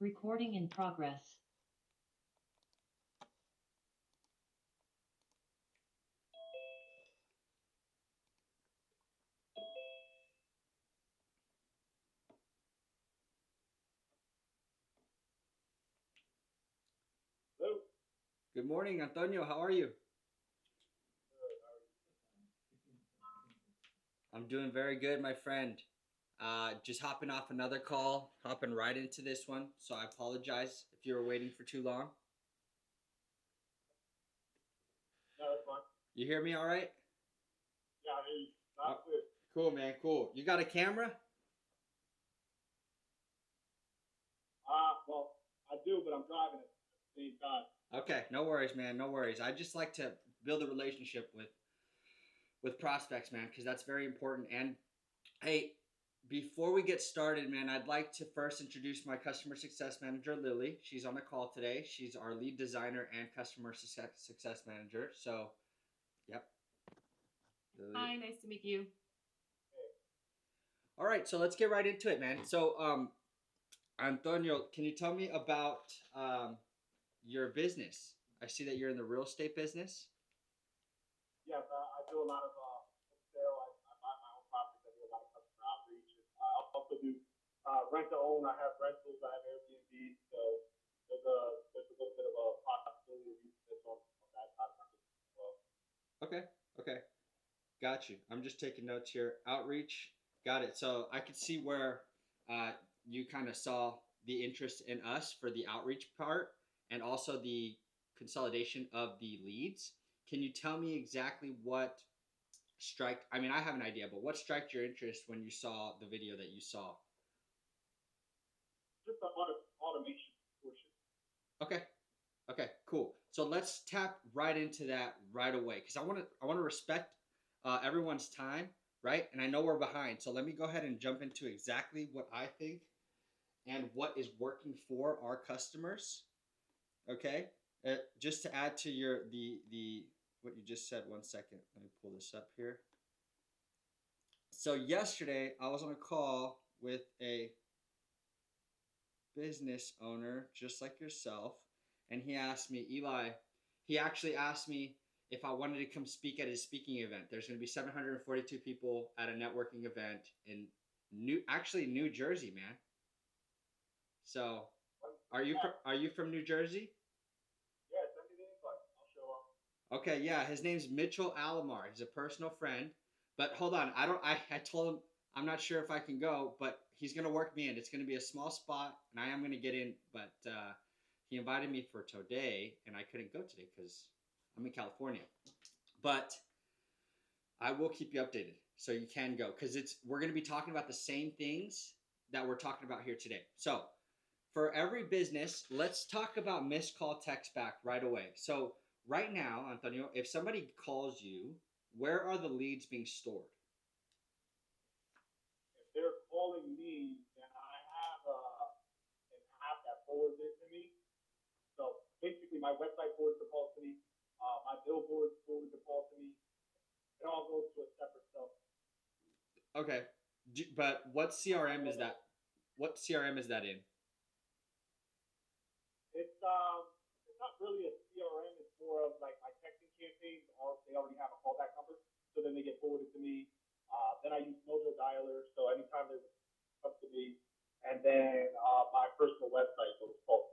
Recording in progress. Hello. Good morning, Antonio. How are you? I'm doing very good, my friend. Just hopping off another call, hopping right into this one. So I apologize if you were waiting for too long. No, that's fine. You hear me all right? Yeah, I hear you. Not Oh, good. cool, man. Cool. You got a camera? Well, I do, but I'm driving at the same time. Okay, no worries, man. No worries. I just like to build a relationship with prospects, man, because that's very important. And hey, before we get started, man, I'd like to first introduce my customer success manager, Lily. She's on the call today. She's our lead designer and customer success manager. So, yep. Lily. Hi, nice to meet you. All right, so let's get right into it, man. So, Antonio, can you tell me about your business? I see that you're in the real estate business. Yes, I do a lot of wholesale. I buy my own properties. I do a lot of customer outreach. I also do rent to own. I have rentals. I have Airbnb. So there's a little bit of a possibility of using this on that side of my business as well. Okay, okay, got you. I'm just taking notes here. Outreach, got it. So I could see where uh, you kind of saw the interest in us for the outreach part and also the consolidation of the leads. Can you tell me exactly what strike? I mean, I have an idea, but what struck your interest when you saw the video that you saw? Just the automation portion. Okay, okay, cool. So let's tap right into that right away because I want to respect everyone's time, right? And I know we're behind, so let me go ahead and jump into exactly what I think and what is working for our customers. Okay, just to add to your the what you just said. One second, let me pull this up here. So yesterday I was on a call with a business owner just like yourself, and he asked me, Eli, he actually asked me if I wanted to come speak at his speaking event. There's going to be 742 people at a networking event in New Jersey, man. So, are you from New Jersey? Yeah, send me the invite. I'll show up. Okay, yeah, his name's Mitchell Alomar. He's a personal friend. But hold on, I told him I'm not sure if I can go, but he's gonna work me in. It's gonna be a small spot, and I am gonna get in. But he invited me for today, and I couldn't go today because I'm in California. But I will keep you updated, so you can go because it's we're gonna be talking about the same things that we're talking about here today. So for every business, let's talk about missed call text back right away. So right now, Antonio, if somebody calls you, where are the leads being stored? If they're calling me, then I have an app that forwards it to me. So basically, my website forwards the call to me. My billboard forwards the call to me. It all goes to a separate cell. Okay, but what CRM is that? What CRM is that in? It's not really a CRM. It's more of like my texting campaigns, or they already have a callback number, so then they get forwarded to me. Then I use Mojo Dialer, so anytime there's comes to me, and then my personal website goes called.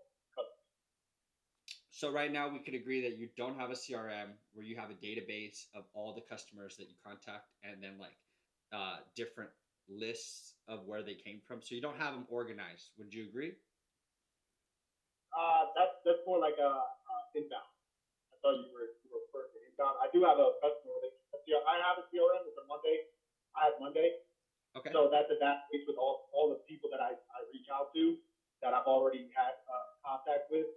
So right now we could agree that you don't have a CRM where you have a database of all the customers that you contact and then like different lists of where they came from. So you don't have them organized. Would you agree? That's more like a inbound. I thought you were referring to inbound. I do have a customer relationship. Yeah, I have a CRM. It's a Monday. I have Monday. Okay. So that's a database with all the people that I reach out to that I've already had contact with.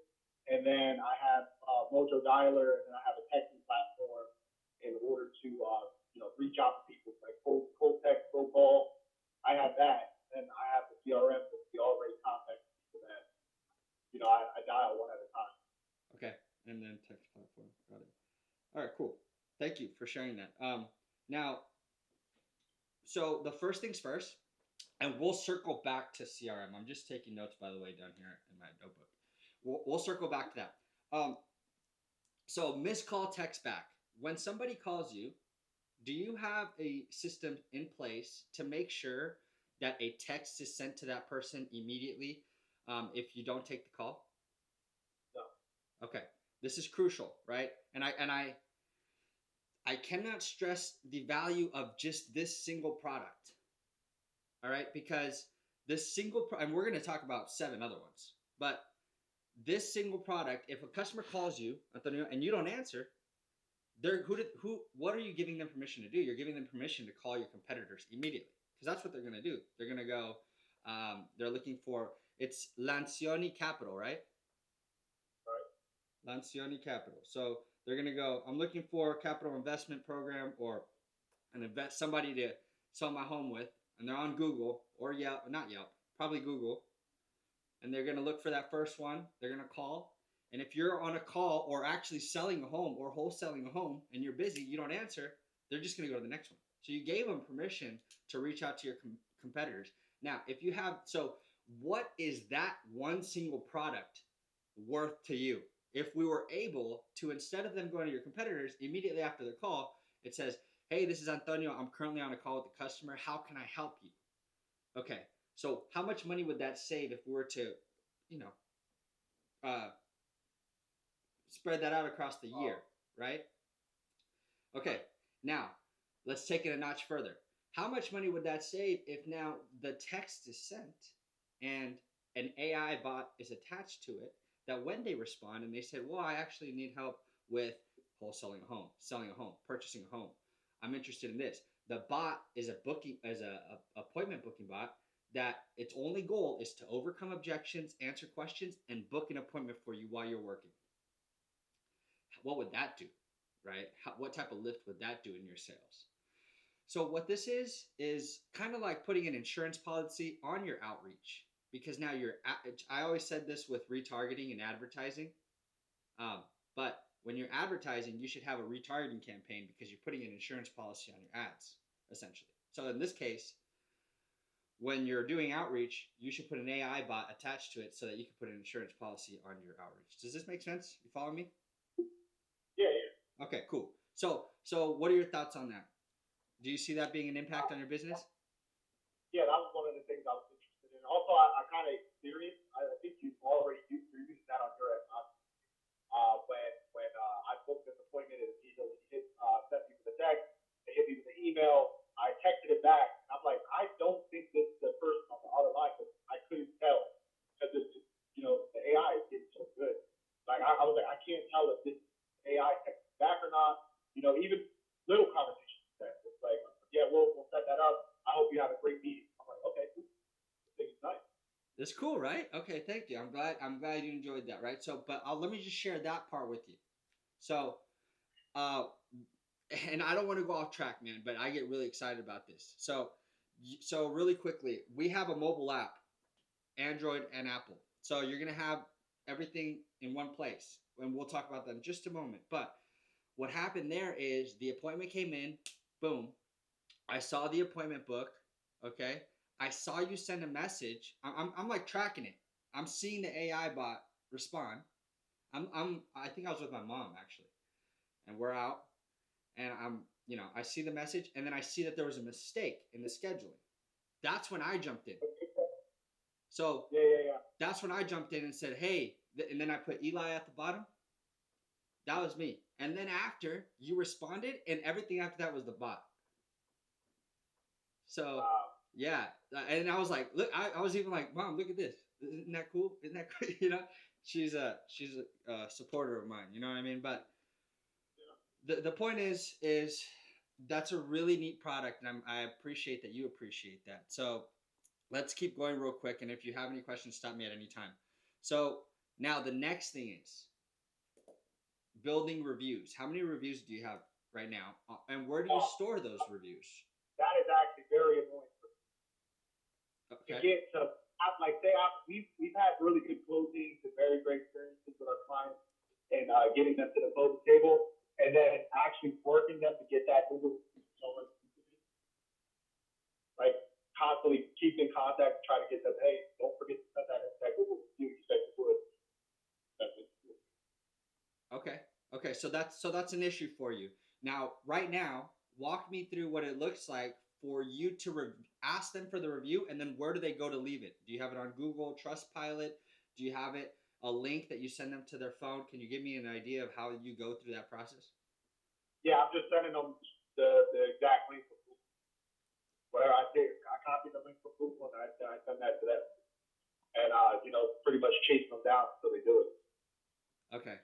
And then I have Mojo Dialer, and then I have a texting platform in order to reach out to people like cold text, cold call. I have that, and I have the CRM with the already contact people that I dial one at a time. Okay. And then text platform. Got it. All right, cool. Thank you for sharing that. Now, so the first things first, and we'll circle back to CRM. I'm just taking notes, by the way, down here in my notebook. We'll circle back to that. So missed call, text back. When somebody calls you, do you have a system in place to make sure that a text is sent to that person immediately if you don't take the call? No. Okay, this is crucial, right? And I cannot stress the value of just this single product. All right, because this and we're going to talk about 7 other ones, but this single product, if a customer calls you, Antonio, and you don't answer, what are you giving them permission to do? You're giving them permission to call your competitors immediately, because that's what they're going to do. They're going to go, they're looking for, it's Lancioni Capital, right? Right. Lancioni Capital. So they're going to go, I'm looking for a capital investment program or somebody to sell my home with, and they're on Google or Yelp, not Yelp, probably Google, and they're going to look for that first one. They're going to call. And if you're on a call or actually selling a home or wholesaling a home and you're busy, you don't answer, they're just going to go to the next one. So you gave them permission to reach out to your competitors. Now, if you have, so what is that one single product worth to you? If we were able to, instead of them going to your competitors, immediately after the call, it says, hey, this is Antonio. I'm currently on a call with the customer. How can I help you? Okay. So how much money would that save if we were to, spread that out across the year, right? Okay, now let's take it a notch further. How much money would that save if now the text is sent and an AI bot is attached to it, that when they respond and they say, well, I actually need help with wholesaling a home, selling a home, purchasing a home. I'm interested in this. The bot is a appointment booking bot that its only goal is to overcome objections, answer questions, and book an appointment for you while you're working. What would that do, right? What type of lift would that do in your sales? So what this is kind of like putting an insurance policy on your outreach, because now I always said this with retargeting and advertising, but when you're advertising, you should have a retargeting campaign because you're putting an insurance policy on your ads, essentially. So in this case, when you're doing outreach, you should put an AI bot attached to it so that you can put an insurance policy on your outreach. Does this make sense? You follow me? Yeah. Okay, cool. So what are your thoughts on that? Do you see that being an impact on your business? Yeah, that was one of the things I was interested in. Also, I kind of experienced. I think you've already used that on your end. When I booked this appointment, it sent me with a text, it hit me with an email. I texted it back. And I'm like, I don't think this is the person on the other line, because I couldn't tell, because it's just, the AI is getting so good. Like I was like, I can't tell if this AI texted back or not. Even little conversations. It's like, yeah, we'll set that up. I hope you have a great meeting. I'm like, okay, cool. This is nice. That's cool, right? Okay, thank you. I'm glad you enjoyed that, right? So, but let me just share that part with you. So, and I don't want to go off track, man, but I get really excited about this. So really quickly, we have a mobile app, Android and Apple. So you're gonna have everything in one place, and we'll talk about that in just a moment. But what happened there is the appointment came in, boom. I saw the appointment book, okay? I saw you send a message. I'm like tracking it. I'm seeing the AI bot respond. I think I was with my mom actually, and we're out, and I see the message, and then I see that there was a mistake in the scheduling. That's when I jumped in. So Yeah. that's when I jumped in and said, hey, and then I put Eli at the bottom. That was me. And then after you responded, and everything after that was the bot. So Wow. yeah, and I was like, look, I was even like, Mom, look at this. Isn't that cool? Isn't that cool? She's a supporter of mine. You know what I mean? But the point is that's a really neat product, and I appreciate that you appreciate that. So let's keep going real quick, and if you have any questions, stop me at any time. So now the next thing is building reviews. How many reviews do you have right now, and where do you store those reviews? That is actually very annoying. Okay. To get to, we've had really good closings and very great experiences with our clients, and getting them to the closing table, and then actually working them to get that Google, like constantly hopefully keep in contact, try to get them. Hey, don't forget to send that Google review. You expect to do it. That's it. Okay. Okay. So that's an issue for you. Now, right now, walk me through what it looks like for you to ask them for the review, and then where do they go to leave it? Do you have it on Google Trustpilot? Do you have it a link that you send them to their phone? Can you give me an idea of how you go through that process? Yeah, I'm just sending them the exact link for Google. Whatever I did, I copy the link for Google and I send that to them. And pretty much chase them down until they do it. Okay.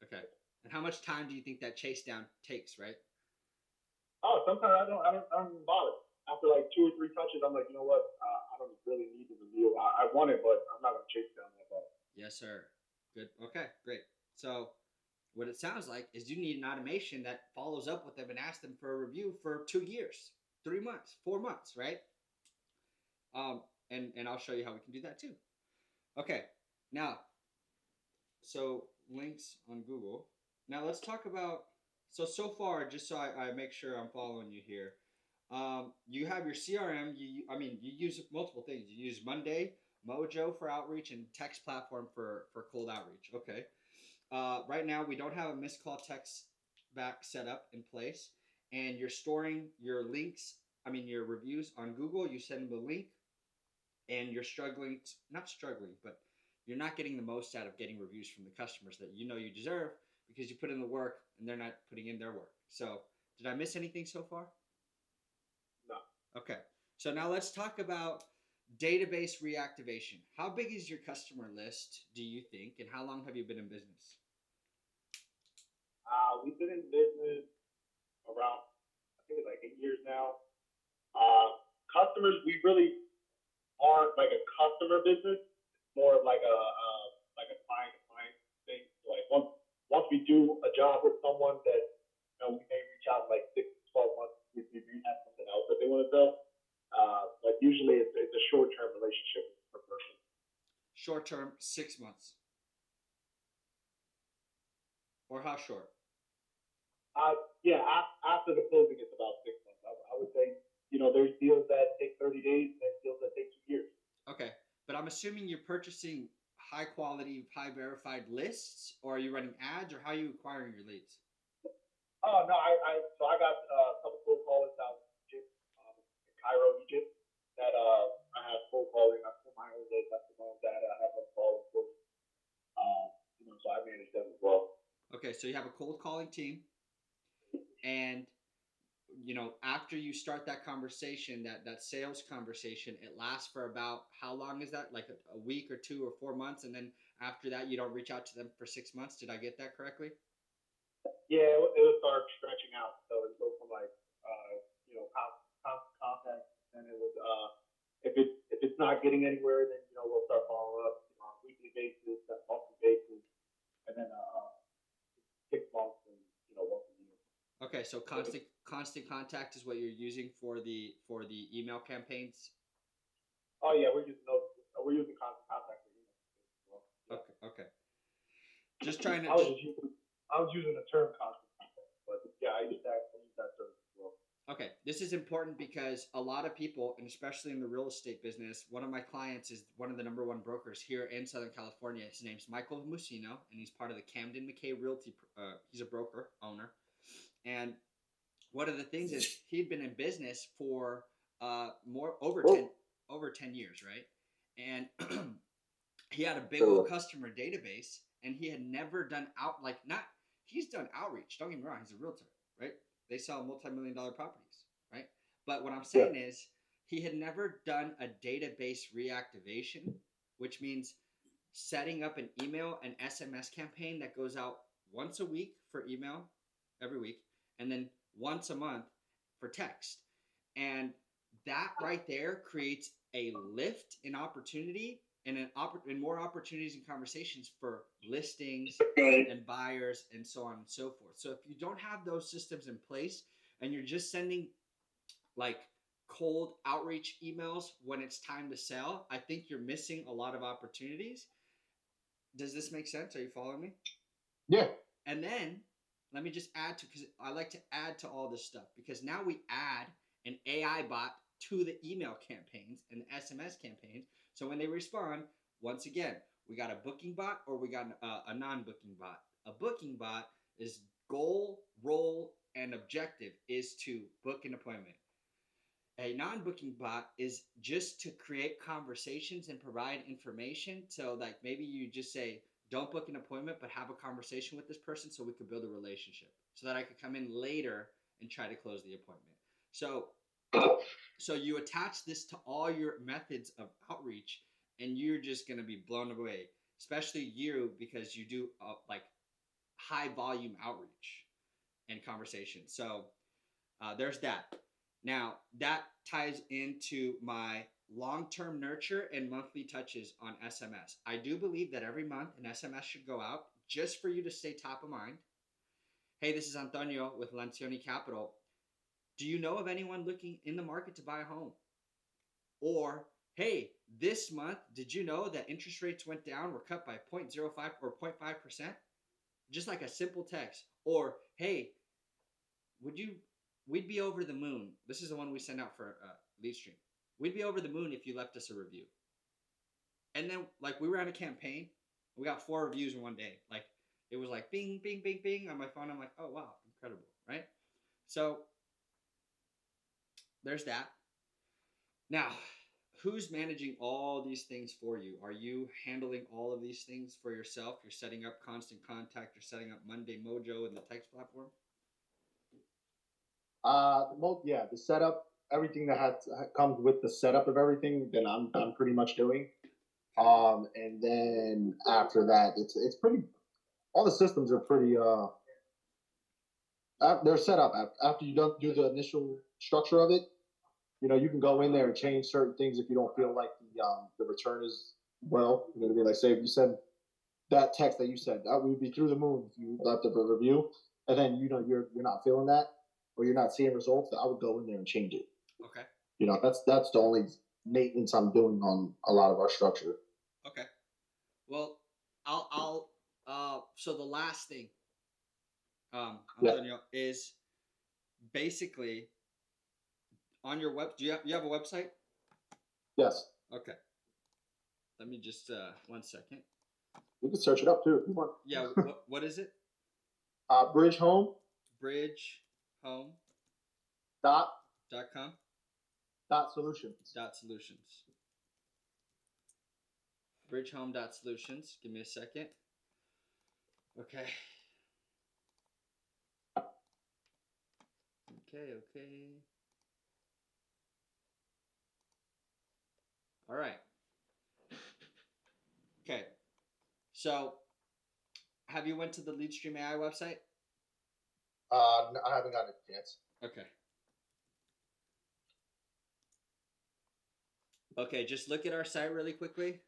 Okay. And how much time do you think that chase down takes? Right. Oh, sometimes I don't even bother. After like 2 or 3 touches, I'm like, you know what? I don't really need the review. I want it, but I'm not gonna chase down that ball. Yes, sir. Good. Okay. Great. So what it sounds like is you need an automation that follows up with them and asks them for a review for 2 years, 3 months, 4 months, right? And I'll show you how we can do that too. Okay, now, so links on Google. Now let's talk about, so far, just so I make sure I'm following you here. You have your CRM. You use multiple things. You use Monday, Mojo for outreach, and text platform for cold outreach. Okay. Right now, we don't have a missed call text back set up in place, and you're storing your links. Your reviews on Google. You send them a link, and you're not struggling, but you're not getting the most out of getting reviews from the customers that you know you deserve because you put in the work and they're not putting in their work. So, did I miss anything so far? No. Okay. So now let's talk about database reactivation. How big is your customer list, do you think, and how long have you been in business? We've been in business around, I think it's like 8 years now. Customers, we really aren't like a customer business. It's more of like a client thing. So like once we do a job with someone that we may reach out like 6 to 12 months if we have something else that they want to sell. But usually it's a short term relationship per person. Short term, 6 months. Or how short? Yeah, after the closing, it's about 6 months. I would say, there's deals that take 30 days, there's deals that take 2 years. Okay. But I'm assuming you're purchasing high quality, high verified lists, or are you running ads, or how are you acquiring your leads? Oh no, so I got a couple cold callers out in Egypt, in Cairo, Egypt, that I have cold calling. I put my own list. I put my own data. I have them calling for, so I manage them as well. Okay, so you have a cold calling team, and after you start that conversation, that sales conversation, it lasts for about, how long is that? Like a week or 2 or 4 months, and then after that you don't reach out to them for 6 months. Did I get that correctly? Yeah, it'll start stretching out. So it go from like, constant contact, and it was, if it's not getting anywhere, then we'll start following up, on a weekly basis, then monthly basis, and then 6 months, and once a year. Okay, so constant contact is what you're using for the email campaigns. Oh yeah, we're using constant contact for email as well. Yeah. Okay. Just trying to. I was using the term constant contact, but yeah, I use that service as well. Okay, this is important because a lot of people, and especially in the real estate business, one of my clients is one of the number one brokers here in Southern California. His name's Michael Musino, and he's part of the Camden McKay Realty. He's a broker owner, and one of the things is he'd been in business for over 10 years, right? And he had a big old customer database, and he had never done he's done outreach. Don't get me wrong, he's a realtor, right? They sell multi-million-dollar properties, right? But what I'm saying is he had never done a database reactivation, which means setting up an email and SMS campaign that goes out once a week for email every week, and then once a month for text. And that right there creates a lift in opportunity and more opportunities and conversations for listings and buyers and so on and so forth. So if you don't have those systems in place and you're just sending like cold outreach emails when it's time to sell, I think you're missing a lot of opportunities. Does this make sense? Are you following me? Yeah. And then let me just add to, because I like to add to all this stuff, because now we add an AI bot to the email campaigns and the SMS campaigns. So when they respond, once again, we got a booking bot or we got a non-booking bot. A booking bot is goal, role, and objective is to book an appointment. A non-booking bot is just to create conversations and provide information. So like maybe you just say, don't book an appointment, but have a conversation with this person so we could build a relationship so that I could come in later and try to close the appointment. So you attach this to all your methods of outreach and you're just going to be blown away, especially you, because you do like high volume outreach and conversation. So there's that. Now that ties into my long-term nurture and monthly touches on SMS. I do believe that every month an SMS should go out just for you to stay top of mind. Hey, this is Antonio with Lancioni Capital. Do you know of anyone looking in the market to buy a home? Or, hey, this month, did you know that interest rates went down, were cut by 0.05 or 0.5%? Just like a simple text. Or, hey, we'd be over the moon. This is the one we send out for LeadStream. We'd be over the moon if you left us a review. And then, like, we ran a campaign. We got 4 reviews in one day. Like, it was like bing, bing, bing, bing on my phone. I'm like, oh, wow, incredible, right? So there's that. Now, who's managing all these things for you? Are you handling all of these things for yourself? You're setting up Constant Contact. You're setting up Monday Mojo and the text platform? The setup, everything that comes with the setup of everything, then I'm pretty much doing. And then after that, it's pretty. All the systems are pretty. They're set up after you don't do the initial structure of it. You know, you can go in there and change certain things if you don't feel like the return is well. You're gonna be like, say, if you said that text that you said, that would be through the moon if you left it for a review, and then you're not feeling that or you're not seeing results, I would go in there and change it. Okay. You know, that's the only maintenance I'm doing on a lot of our structure. Okay. Well, so the last thing, Antonio, is basically on your web. Do you have a website? Yes. Okay. Let me just 1 second. You can search it up too if you want. Yeah. What is it? Bridge Home. Bridgehome.com. Solutions. Solutions. Bridgehome.solutions. Give me a second. Okay. Okay. All right. Okay. So, have you went to the LeadStream AI website? I haven't gotten a chance. Okay. Okay, just look at our site really quickly.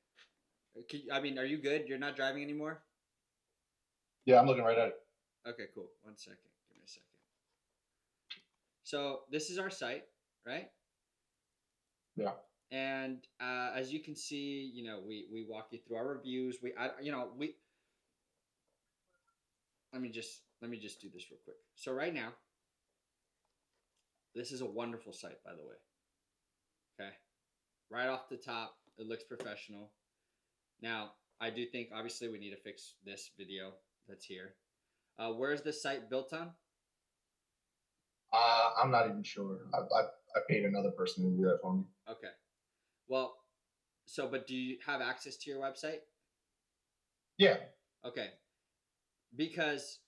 Are you good? You're not driving anymore? Yeah, I'm looking right at it. Okay, cool. 1 second. Give me a second. So this is our site, right? Yeah. And as you can see, you know, we walk you through our reviews. Let me just do this real quick. So right now, this is a wonderful site, by the way. Okay. Right off the top, it looks professional. Now, I do think obviously we need to fix this video that's here. Where's the site built on? I'm not even sure. I paid another person to do that for me. Okay. Well, but do you have access to your website? Yeah. Okay. Because,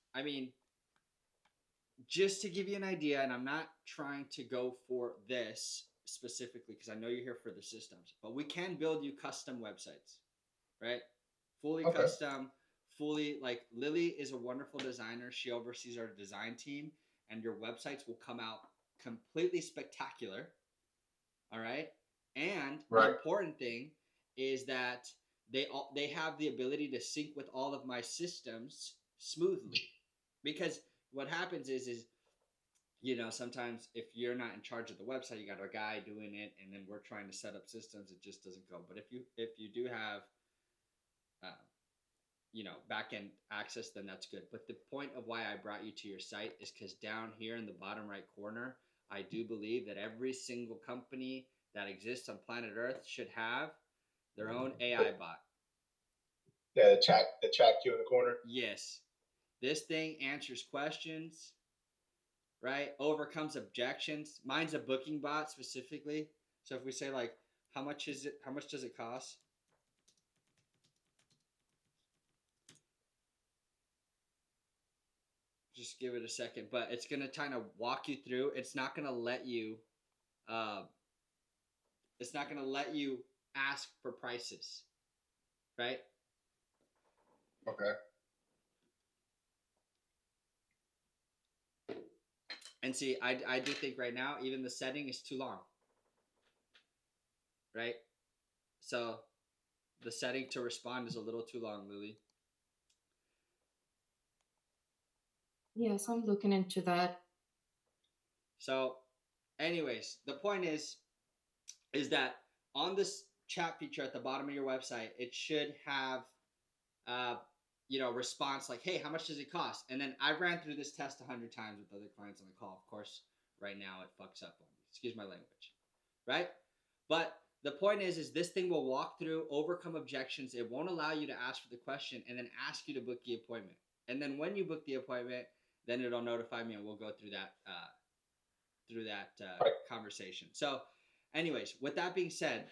just to give you an idea, and I'm not trying to go for this specifically because I know you're here for the systems, but we can build you custom websites, right? Fully custom, like Lily is a wonderful designer. She oversees our design team, and your websites will come out completely spectacular. All right. And the important thing is that they have the ability to sync with all of my systems smoothly. Because what happens is you know, sometimes if you're not in charge of the website, you got a guy doing it, and then we're trying to set up systems, it just doesn't go. But if you do have back-end access, then that's good. But the point of why I brought you to your site is because down here in the bottom right corner, I do believe that every single company that exists on planet Earth should have their own AI bot. Yeah, the chat queue in the corner. Yes. This thing answers questions, right? Overcomes objections. Mine's a booking bot specifically. So if we say like, how much is it? How much does it cost? Just give it a second, but it's gonna kind of walk you through. It's not gonna let you. Uh, it's not gonna let you ask for prices, right? Okay. And see, I do think right now even the setting is too long, right? So the setting to respond is a little too long, Lily. Yes, I'm looking into that. So, anyways, the point is that on this chat feature at the bottom of your website, it should have, uh, response like, "Hey, how much does it cost?" And then I ran through this test 100 times with other clients on the call. Of course, right now it fucks up on me. Excuse my language, right? But the point is this thing will walk through, overcome objections. It won't allow you to ask for the question, and then ask you to book the appointment. And then when you book the appointment, then it'll notify me, and we'll go through that Right. conversation. So, anyways, with that being said,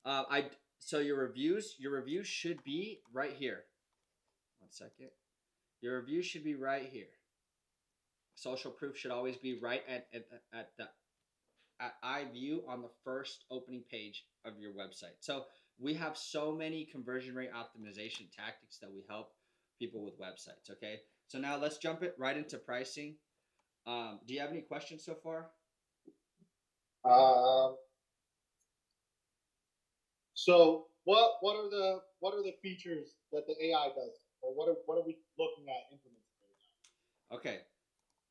I so your reviews should be right here. 1 second. Your review should be right here. Social proof should always be right at the at iView on the first opening page of your website. So we have so many conversion rate optimization tactics that we help people with websites. Okay, so now let's jump it right into pricing. Do you have any questions so far? So what are the features that the AI does, or what are we looking at implementing? Okay,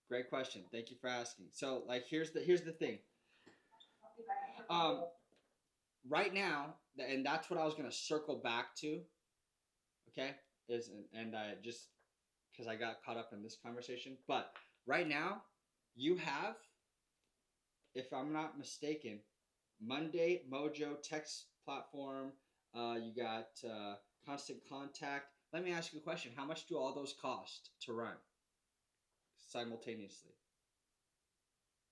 great question. Thank you for asking. So like here's the thing. Um, right now, and that's what I was gonna circle back to. Okay, and I just because I got caught up in this conversation, but right now you have, if I'm not mistaken, Monday Mojo text platform. You got constant contact. Let me ask you a question. How much do all those cost to run simultaneously?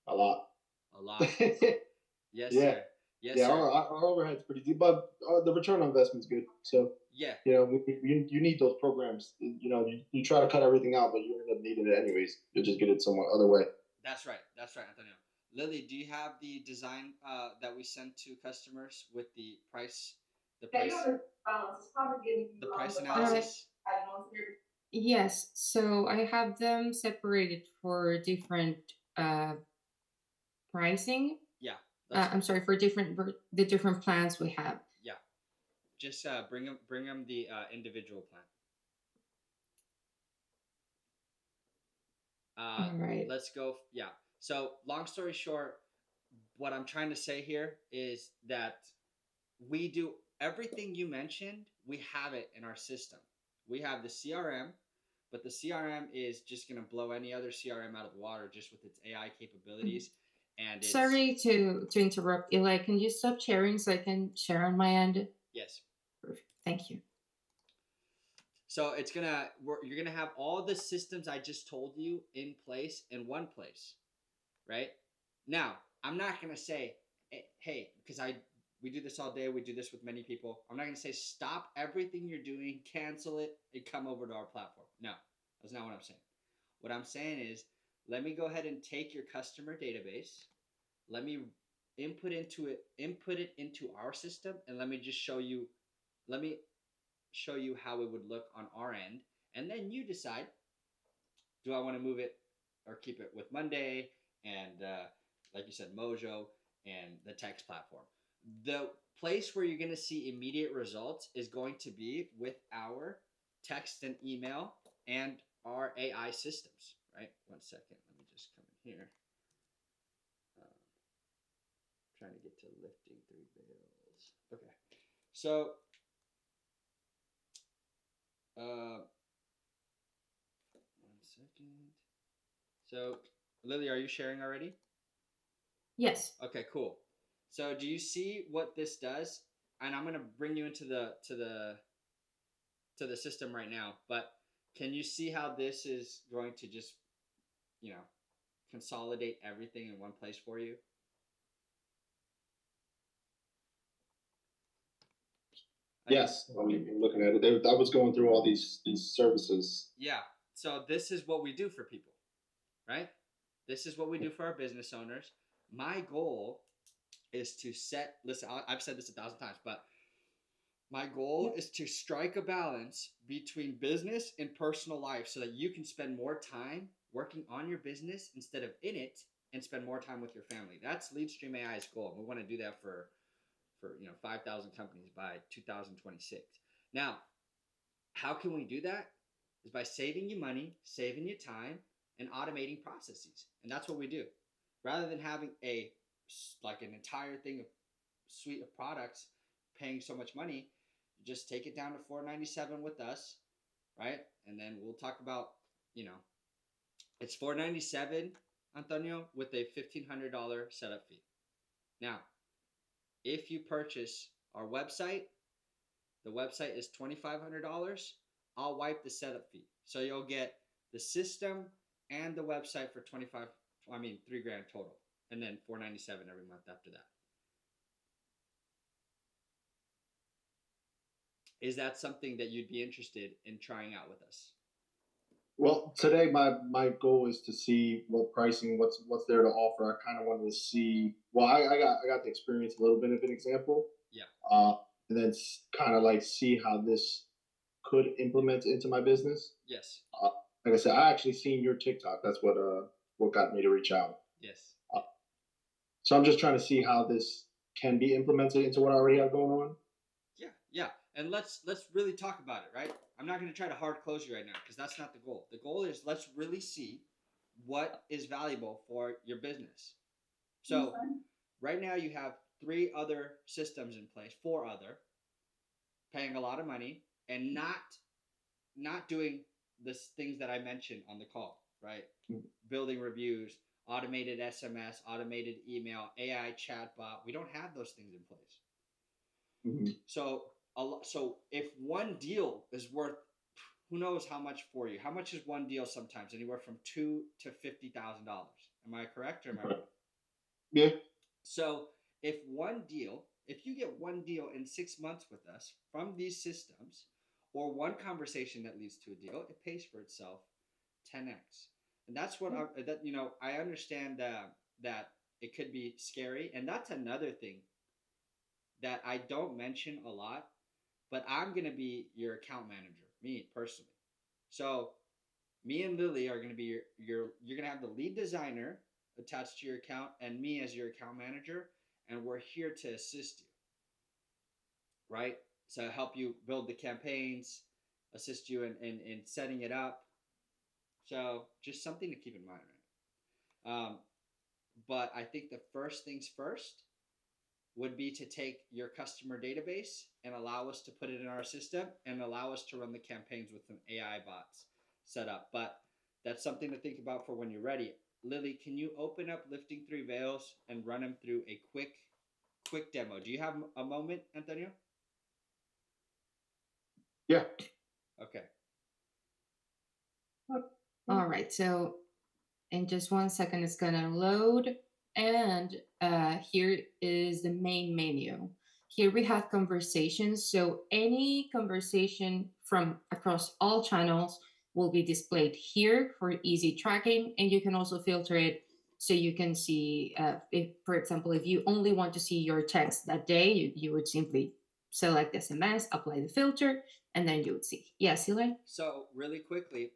A lot. A lot. Yes, Yeah. sir. Yes, Yeah, sir. our overhead's pretty deep, but the return on investment's good. So Yeah, you need those programs. You try to cut everything out, but you end up needing it anyways. You'll just get it some other way. that's right. That's right, Antonio. Lily, do you have the design that we send to customers with the price, the price, the price analysis? Yes, so I have them separated for different pricing. Yeah, I'm sorry, for the different plans we have. yeah. Just bring them the individual plan. All right. Let's go. Yeah. So, long story short, what I'm trying to say here is that we do everything you mentioned. We have it in our system. We have the CRM, but the CRM is just going to blow any other CRM out of the water just with its AI capabilities. And it's Sorry to interrupt, Eli. Can you stop sharing so I can share on my end? yes. Perfect. Thank you. So you're gonna have all the systems I just told you in place in one place, right? Now, I'm not gonna say, hey, because we do this all day. We do this with many people. I'm not gonna say stop everything you're doing, cancel it, and come over to our platform. No, that's not what I'm saying. What I'm saying is, let me go ahead and take your customer database. Let me input it into our system, and let me just show you. Let me show you how it would look on our end, and then you decide: do I want to move it or keep it with Monday and, like you said, Mojo and the text platform? The place where you're going to see immediate results is going to be with our text and email and our AI systems. Right? 1 second. Let me just come in here. Trying to get to lifting 3 bills. Okay. So, 1 second. So, Lily, are you sharing already? Yes. Okay, cool. So do you see what this does? And I'm gonna bring you into the system right now. But can you see how this is going to just you know consolidate everything in one place for you? I think Yes, I'm looking at it. I was going through all these services. yeah. So this is what we do for people, right? This is what we do for our business owners. My goal is to set. Listen, I've said this 1,000 times, but my goal is to strike a balance between business and personal life so that you can spend more time working on your business instead of in it and spend more time with your family. That's LeadStream AI's goal. We want to do that for 5,000 companies by 2026. Now, how can we do that? Is by saving you money, saving you time, and automating processes. And that's what we do. Rather than having an entire thing of suite of products paying so much money, you just take it down to 497 with us, right? And then we'll talk about, you know, it's 497, Antonio, with a $1,500 setup fee. Now, if you purchase our website, the website is $2,500. I'll wipe the setup fee, so you'll get the system and the website for 25. I mean, 3 grand total, and then 497 every month after that. Is that something that you'd be interested in trying out with us? Well, today my goal is to see what pricing, what's there to offer. I kind of wanted to see. Well, I got to experience a little bit of an example, Yeah. and then kind of like see how this could implement into my business. Yes. Uh, like I said, I actually seen your TikTok. That's what got me to reach out. Yes. Uh, so I'm just trying to see how this can be implemented into what I already have going on. Yeah. Yeah. And let's really talk about it, right? I'm not going to try to hard close you right now because that's not the goal. The goal is let's really see what is valuable for your business. So right now you have 3 other systems in place, 4 other, paying a lot of money and not doing the things that I mentioned on the call, right? Building reviews, automated SMS, automated email, AI chatbot. We don't have those things in place. Mm-hmm. So if one deal is worth who knows how much for you? How much is one deal sometimes? Anywhere from $2,000 to $50,000. Am I correct or am I wrong? Yeah. So if you get one deal in 6 months with us from these systems, or one conversation that leads to a deal, it pays for itself 10x. And that's what I understand that it could be scary, and that's another thing that I don't mention a lot, but I'm gonna be your account manager, me personally. So me and Lily are gonna be you're gonna have the lead designer attached to your account and me as your account manager, and we're here to assist you, right? So help you build the campaigns, assist you in setting it up. So just something to keep in mind, right? But I think the first things first would be to take your customer database and allow us to put it in our system and allow us to run the campaigns with some AI bots set up. But that's something to think about for when you're ready. Lily, can you open up Lifting Three Veils and run them through a quick demo? Do you have a moment, Antonio? Yeah. Okay. All right. So in just 1 second, it's gonna load. And here is the main menu. Here we have conversations. So any conversation from across all channels will be displayed here for easy tracking. And you can also filter it so you can see, if, for example, if you only want to see your text that day, you would simply select SMS, apply the filter, and then you would see. Yes, Eli? So really quickly,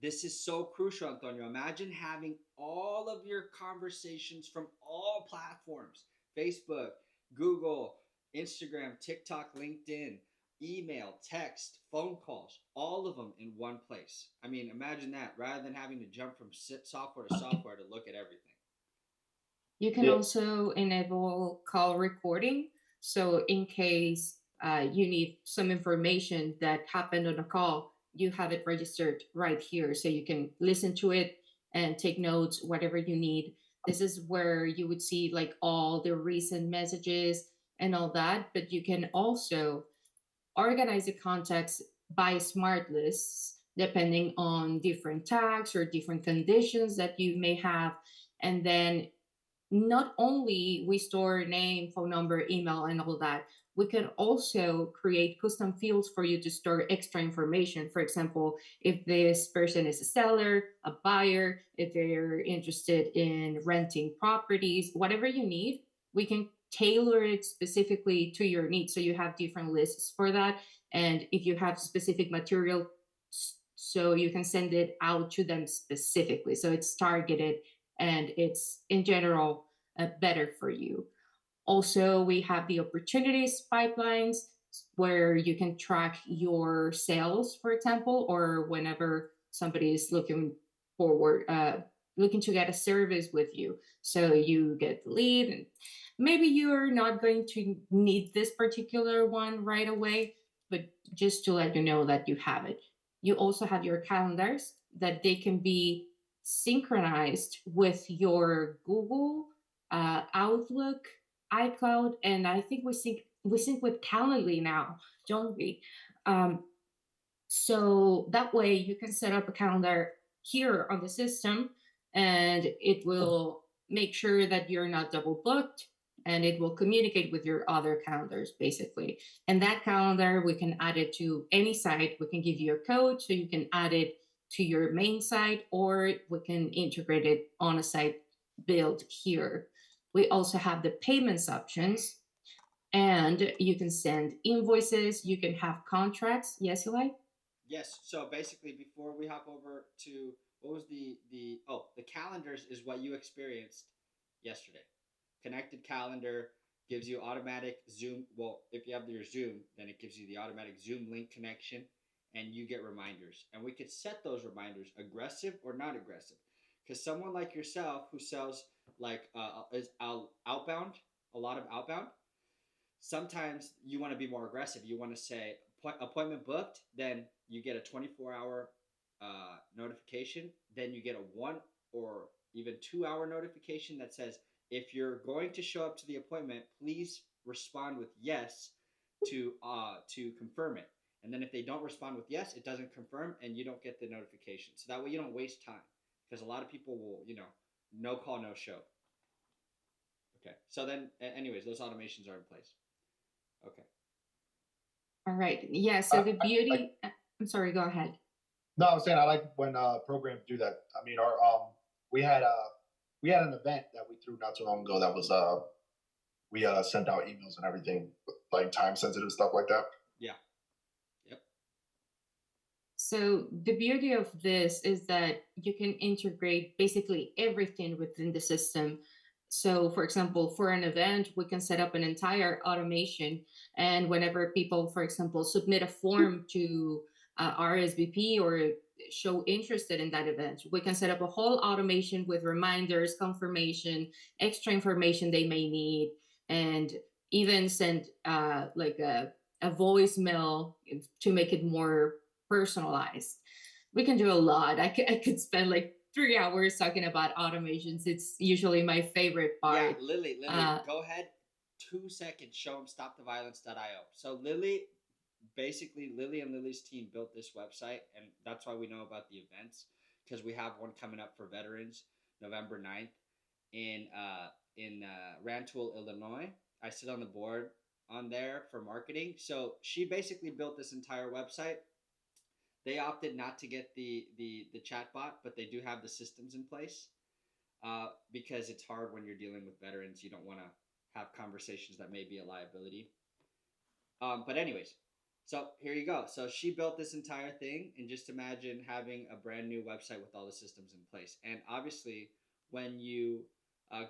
this is so crucial, Antonio. Imagine having all of your conversations from all platforms: Facebook, Google, Instagram, TikTok, LinkedIn, email, text, phone calls, all of them in one place. I mean, imagine that rather than having to jump from software to software to look at everything. You can Yeah. also enable call recording. So in case you need some information that happened on a call, you have it registered right here. So you can listen to it and take notes, whatever you need. This is where you would see like all the recent messages and all that, but you can also organize the contacts by smart lists depending on different tags or different conditions that you may have. And then not only we store name, phone number, email, and all that, we can also create custom fields for you to store extra information. For example, if this person is a seller, a buyer, if they're interested in renting properties, whatever you need, we can tailor it specifically to your needs. So you have different lists for that. And if you have specific material, so you can send it out to them specifically. So it's targeted and it's in general better for you. Also, we have the opportunities pipelines where you can track your sales, for example, or whenever somebody is forward, looking to get a service with you. So you get the lead, and maybe you're not going to need this particular one right away, but just to let you know that you have it. You also have your calendars that they can be synchronized with your Google, Outlook, iCloud, and I think we sync with Calendly now, don't we? Um, so that way you can set up a calendar here on the system, and it will make sure that you're not double booked, and it will communicate with your other calendars basically. And that calendar, we can add it to any site. We can give you a code so you can add it to your main site, or we can integrate it on a site built here. We also have the payments options, and you can send invoices, you can have contracts. Yes, Eli? Yes. So basically, before we hop over to what was the calendars is what you experienced yesterday. Connected calendar gives you automatic Zoom. Well, if you have your Zoom, then it gives you the automatic Zoom link connection, and you get reminders. And we could set those reminders aggressive or not aggressive, because someone like yourself who sells like is outbound, a lot of outbound, sometimes you want to be more aggressive. You want to say appointment booked, then you get a 24-hour notification. Then you get a 1 or even 2 hour notification that says, if you're going to show up to the appointment, please respond with yes to confirm it. And then if they don't respond with yes, it doesn't confirm, and you don't get the notification. So that way you don't waste time, because a lot of people will, no call, no show. Okay. So then, anyways, those automations are in place. Okay. All right. Yeah. I, So the I, beauty, I'm sorry, go ahead. no, I was saying I like when programs do that. I mean, our we had we had an event that we threw not too long ago that was we sent out emails and everything, like time sensitive stuff like that. Yeah. Yep. So the beauty of this is that you can integrate basically everything within the system. So, for example, for an event, we can set up an entire automation. And whenever people, for example, submit a form to RSVP or show interested in that event, we can set up a whole automation with reminders, confirmation, extra information they may need, and even send like a voicemail to make it more personalized. We can do a lot. I could spend like 3 hours talking about automations. It's usually my favorite Yeah, part. Lily, Uh, go ahead. 2 seconds. Show them stoptheviolence.io. So Lily and Lily's team built this website, and that's why we know about the events, because we have one coming up for veterans, November 9th in Rantoul, Illinois. I sit on the board on there for marketing. So she basically built this entire website. They opted not to get the chatbot, but they do have the systems in place, because it's hard when you're dealing with veterans. You don't want to have conversations that may be a liability. But anyways, so here you go. So she built this entire thing, and just imagine having a brand new website with all the systems in place. And obviously, when you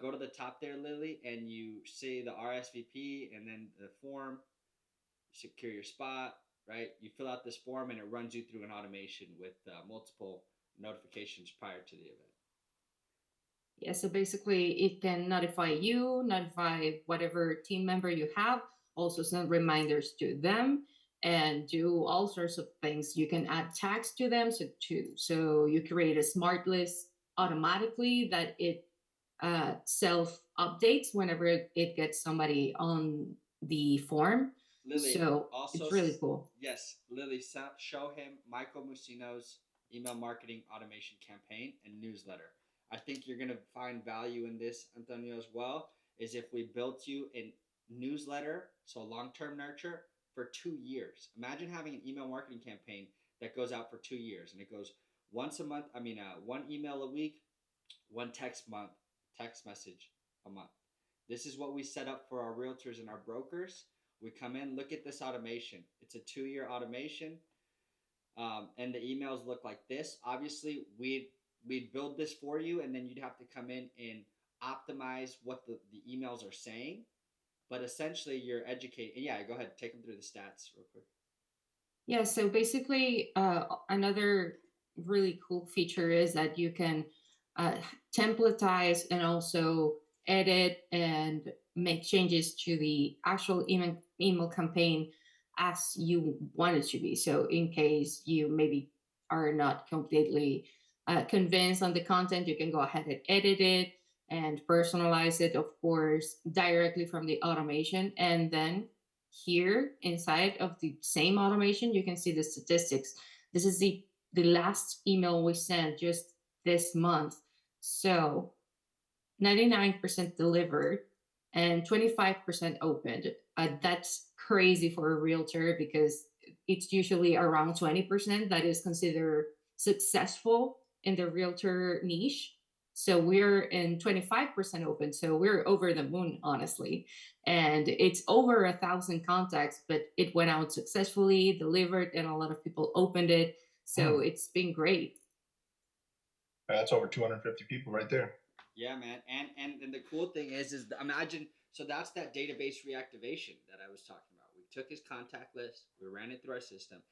go to the top there, Lily, and you say the RSVP and then the form, secure your spot, right? You fill out this form, and it runs you through an automation with multiple notifications prior to the event. yeah, so basically it can notify you, notify whatever team member you have, also send reminders to them, and do all sorts of things. You can add tags to them, so you create a smart list automatically that it self updates whenever it gets somebody on the form. Lily, So also, it's really cool. yes, Lily, show him Michael Musino's email marketing automation campaign and newsletter. I think you're gonna find value in this, Antonio, as well. Is if we built you a newsletter, so long-term nurture for 2 years. Imagine having an email marketing campaign that goes out for 2 years, and it goes once a month. I mean, one email a week, one text message a month. This is what we set up for our realtors and our brokers. We come in, look at this automation. It's a 2-year automation, and the emails look like this. Obviously, we'd build this for you, and then you'd have to come in and optimize what the emails are saying. But essentially, you're educating. Yeah, go ahead, take them through the stats real quick. Yeah, so basically, another really cool feature is that you can templatize and also edit and make changes to the actual email campaign as you want it to be. So, in case you maybe are not completely convinced on the content, you can go ahead and edit it and personalize it, of course, directly from the automation. And then here inside of the same automation, you can see the statistics. This is the last email we sent just this month. So 99% delivered and 25% opened. That's crazy for a realtor because it's usually around 20% that is considered successful in the realtor niche. So we're in 25% open. So we're over the moon, honestly. And it's over 1,000 contacts, but it went out successfully, delivered, and a lot of people opened it. So it's been great. That's over 250 people right there. Yeah, man. And the cool thing is imagine, so that's that database reactivation that I was talking about. We took his contact list, we ran it through our system.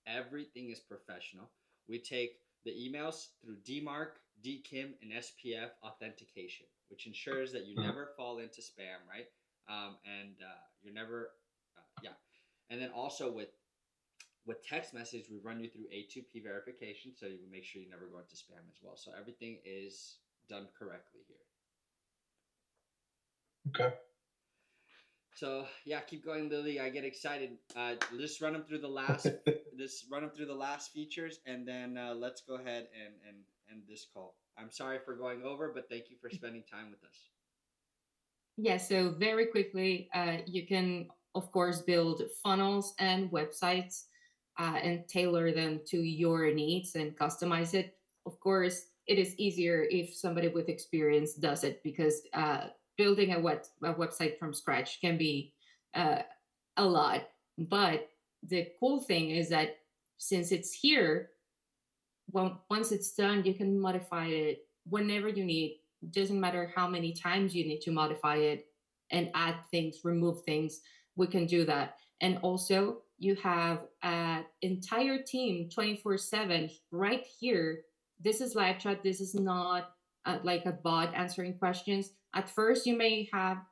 Everything is professional. We take the emails through DMARC, DKIM, and SPF authentication, which ensures that you never fall into spam, right? And you're never, yeah. And then also with text message, we run you through A2P verification, so you make sure you never go into spam as well. So everything is done correctly here. Okay. So yeah, keep going, Lily. I get excited. Just run them through the last. Just run them through the last features, and then let's go ahead and end this call. I'm sorry for going over, but thank you for spending time with us. Yeah, so very quickly, you can, of course, build funnels and websites and tailor them to your needs and customize it. Of course, it is easier if somebody with experience does it because building a website from scratch can be a lot. But the cool thing is that since it's here, once it's done, you can modify it whenever you need. Doesn't matter how many times you need to modify it and add things, remove things. We can do that. And also, you have an entire team 24/7 right here. This is live chat. This is not like a bot answering questions. At first, you may have,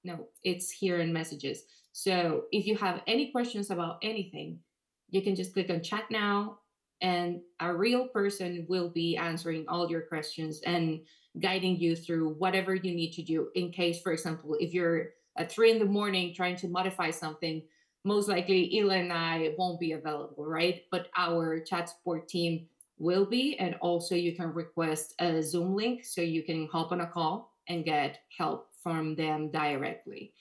no, it's here in messages. So if you have any questions about anything, you can just click on chat now, and a real person will be answering all your questions and guiding you through whatever you need to do. In case, for example, if you're at 3 in the morning trying to modify something, most likely Eli and I won't be available, right? But our chat support team will be. And also, you can request a Zoom link so you can hop on a call and get help from them directly.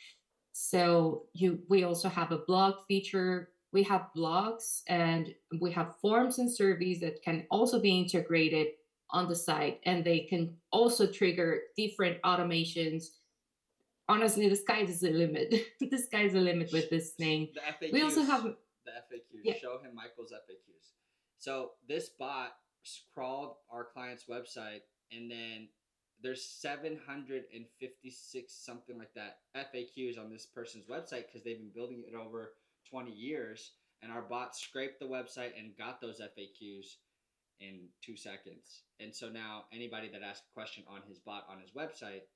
So we also have a blog feature. We have blogs and we have forms and surveys that can also be integrated on the site, and they can also trigger different automations. Honestly, the sky is the limit. The sky's the limit with this thing. The FAQs. We also have the FAQs. Yeah. Show him Michael's FAQs. So this bot crawled our client's website, and then there's 756 something like that FAQs on this person's website because they've been building it over 20 years, and our bot scraped the website and got those FAQs in 2 seconds. And so now anybody that asks a question on his bot on his website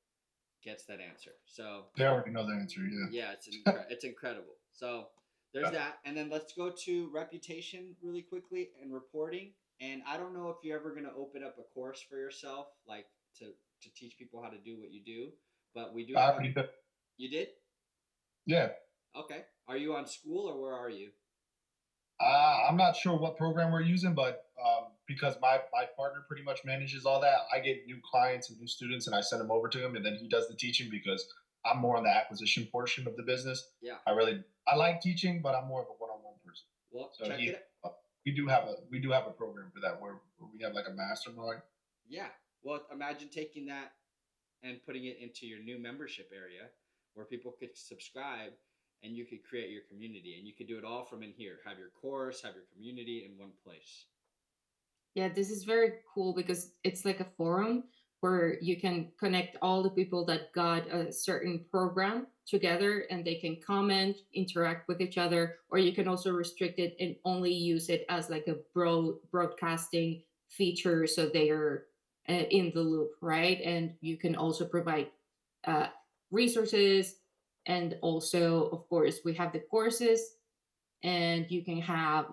gets that answer. So they already know the answer. Yeah. Yeah, it's incredible. So There's that, and then let's go to reputation really quickly and reporting. And I don't know if you're ever going to open up a course for yourself, like to teach people how to do what you do. But we do I have. already did. You did? Yeah. Okay. Are you on school or where are you? I'm not sure what program we're using, but because my partner pretty much manages all that, I get new clients and new students, and I send them over to him, and then he does the teaching because I'm more on the acquisition portion of the business. Yeah. I like teaching, but I'm more of a one-on-one person. Well, So check it. we do have a program for that where we have like a mastermind. Yeah. Well, imagine taking that and putting it into your new membership area where people could subscribe and you could create your community and you could do it all from in here. Have your course, have your community in one place. Yeah, this is very cool because it's like a forum where you can connect all the people that got a certain program together and they can comment, interact with each other, or you can also restrict it and only use it as like a broadcasting feature so they are in the loop, right? And you can also provide uh, resources. And also, of course, we have the courses and you can have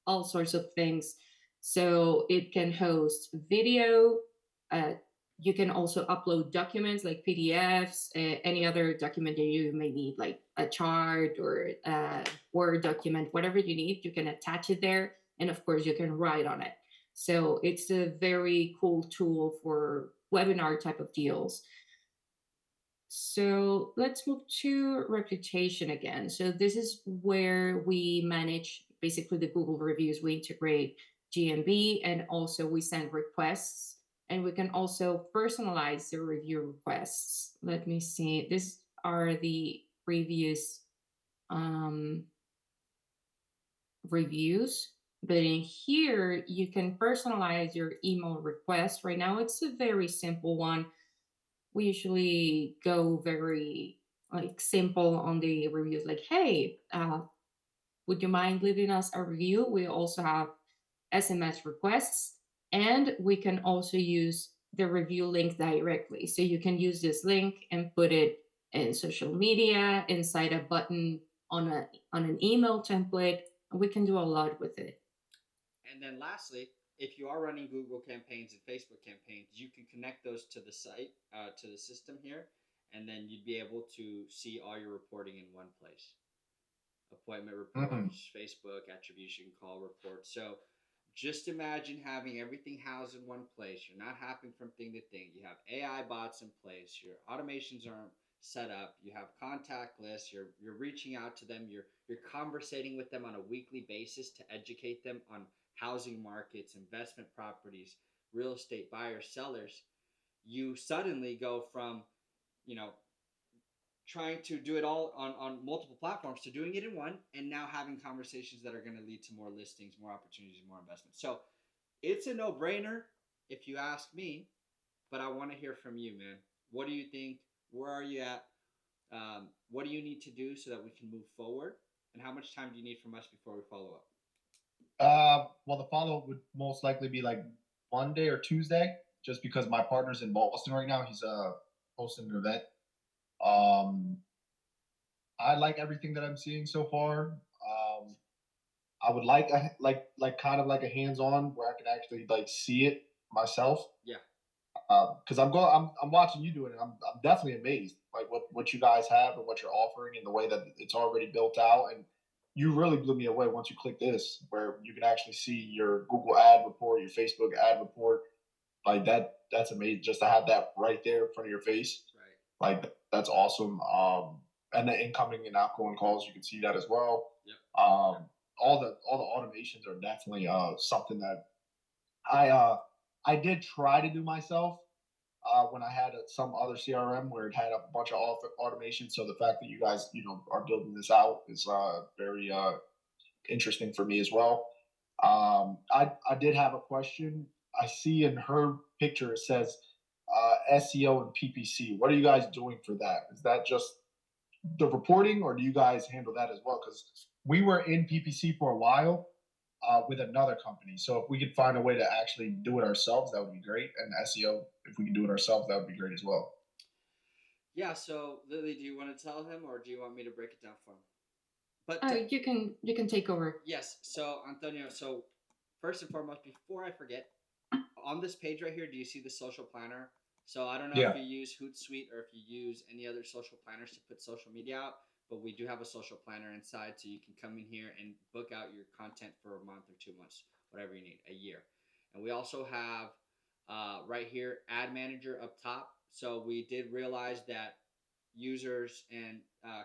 all sorts of things. So it can host video. Uh, you can also upload documents like PDFs, any other document that you may need, like a chart or a Word document, whatever you need, you can attach it there. And of course, you can write on it. So it's a very cool tool for webinar type of deals. So let's move to reputation again. So this is where we manage basically the Google reviews. We integrate GMB and also we send requests and we can also personalize the review requests. Let me see. These are the previous reviews. But in here, you can personalize your email request. Right now, it's a very simple one. We usually go very like simple on the reviews, like, hey, would you mind leaving us a review? We also have SMS requests, and we can also use the review link directly. So you can use this link and put it in social media, inside a button on an email template. We can do a lot with it. And then lastly, if you are running Google campaigns and Facebook campaigns, you can connect those to the site, to the system here, and then you'd be able to see all your reporting in one place. Appointment reports, Facebook, attribution, call reports. So just imagine having everything housed in one place. You're not hopping from thing to thing. You have AI bots in place. Your automations are set up. You have contact lists. You're reaching out to them. You're conversating with them on a weekly basis to educate them on housing markets, investment properties, real estate buyers, sellers. You suddenly go from, you know, trying to do it all on multiple platforms to doing it in one and now having conversations that are going to lead to more listings, more opportunities, more investment. So it's a no-brainer if you ask me, but I want to hear from you, man. What do you think? Where are you at? What do you need to do so that we can move forward? And how much time do you need from us before we follow up? Well, the follow-up would most likely be like Monday or Tuesday, just because my partner's in Boston right now. He's hosting an event. I like everything that I'm seeing so far. I would like kind of like a hands-on where I can actually like see it myself. Yeah. Because I'm watching you do it, and I'm definitely amazed like what you guys have and what you're offering and the way that it's already built out. And you really blew me away once you click this, where you can actually see your Google ad report, your Facebook ad report, like that. That's amazing just to have that right there in front of your face. Right. Like that's awesome. And the incoming and outgoing calls, you can see that as well. Yep. All the automations are definitely something that I did try to do myself when I had some other CRM where it had a bunch of automation. So the fact that you guys are building this out is very interesting for me as well. I did have a question. I see in her picture it says SEO and PPC. What are you guys doing for that? Is that just the reporting, or do you guys handle that as well? Because we were in PPC for a while with another company. So if we could find a way to actually do it ourselves, that would be great. And SEO, if we can do it ourselves, that would be great as well. Yeah. So Lily, do you want to tell him, or do you want me to break it down for him? But Oh, you can take over. yes, so Antonio, so first and foremost, before I forget, on this page right here, do you see the social planner? So I don't know if Yeah. you use Hootsuite or if you use any other social planners to put social media out, but we do have a social planner inside, so you can come in here and book out your content for a month or 2 months, whatever you need, a year. And we also have right here ad manager up top. So we did realize that users and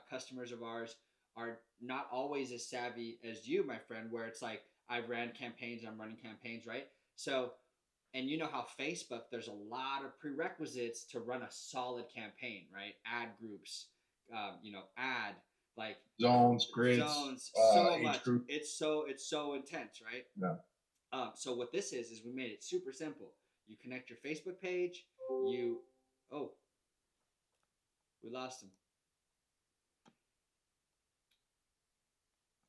customers of ours are not always as savvy as you, my friend, where it's like I've ran campaigns, I'm running campaigns, right? So, and you know how Facebook, there's a lot of prerequisites to run a solid campaign, right? Ad groups, ad like Zones, grids, zones, so age much. group. It's so intense, right? Yeah. So what this is we made it super simple. You connect your Facebook page. You, oh, we lost him.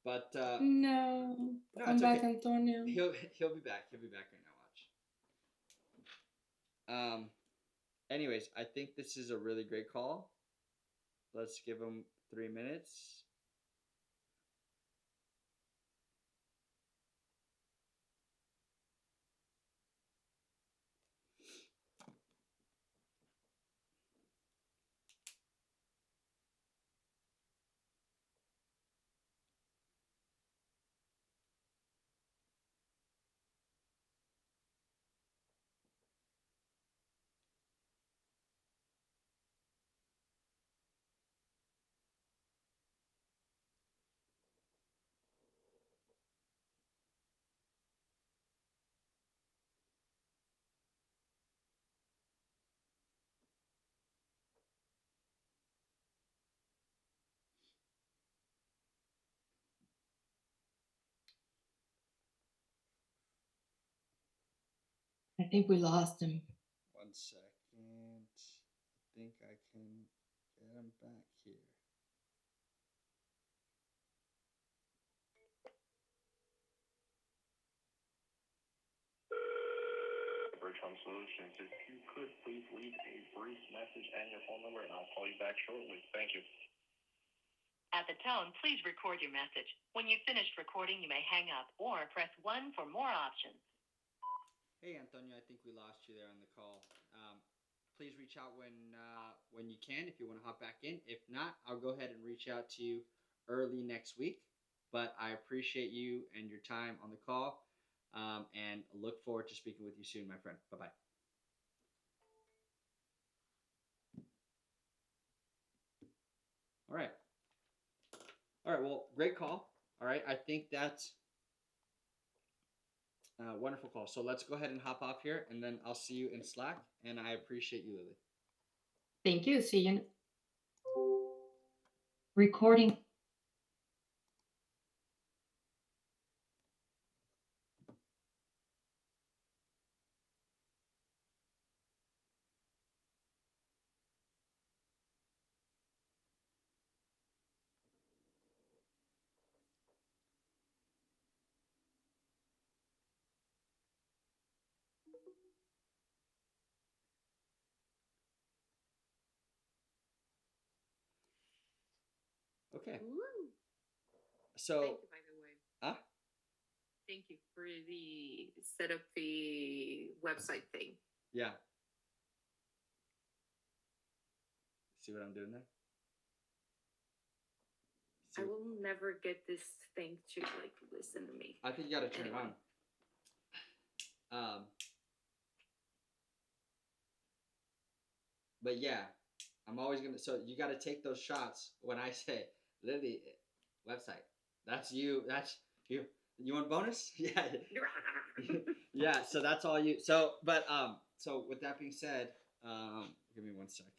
But No, no, come it's back, okay. Antonio. He'll be back. He'll be back right now. Watch. Anyways, I think this is a really great call. Let's give him 3 minutes. I think we lost him. 1 second. I think I can get him back here. Bridge Home Solutions. If you could please leave a brief message and your phone number, and I'll call you back shortly. Thank you. At the tone, please record your message. When you've finished recording, you may hang up or press 1 for more options. Hey, Antonio, I think we lost you there on the call. Please reach out when you can if you want to hop back in. If not, I'll go ahead and reach out to you early next week. But I appreciate you and your time on the call, and look forward to speaking with you soon, my friend. Bye-bye. All right. All right. Well, great call. All right. I think that's a wonderful call. So let's go ahead and hop off here, and then I'll see you in Slack. And I appreciate you, Lily. Thank you. See you. Recording. Okay. Woo. So, Thank you, by the way. huh? Thank you for the set up the website thing. Yeah. See what I'm doing there? I will never get this thing to like listen to me. I think you got to turn it Anyway. on. But yeah, I'm always gonna. So you got to take those shots when I say Lily website. That's you. That's you. You want bonus? Yeah. Yeah. So that's all you. So, but so with that being said, give me 1 second.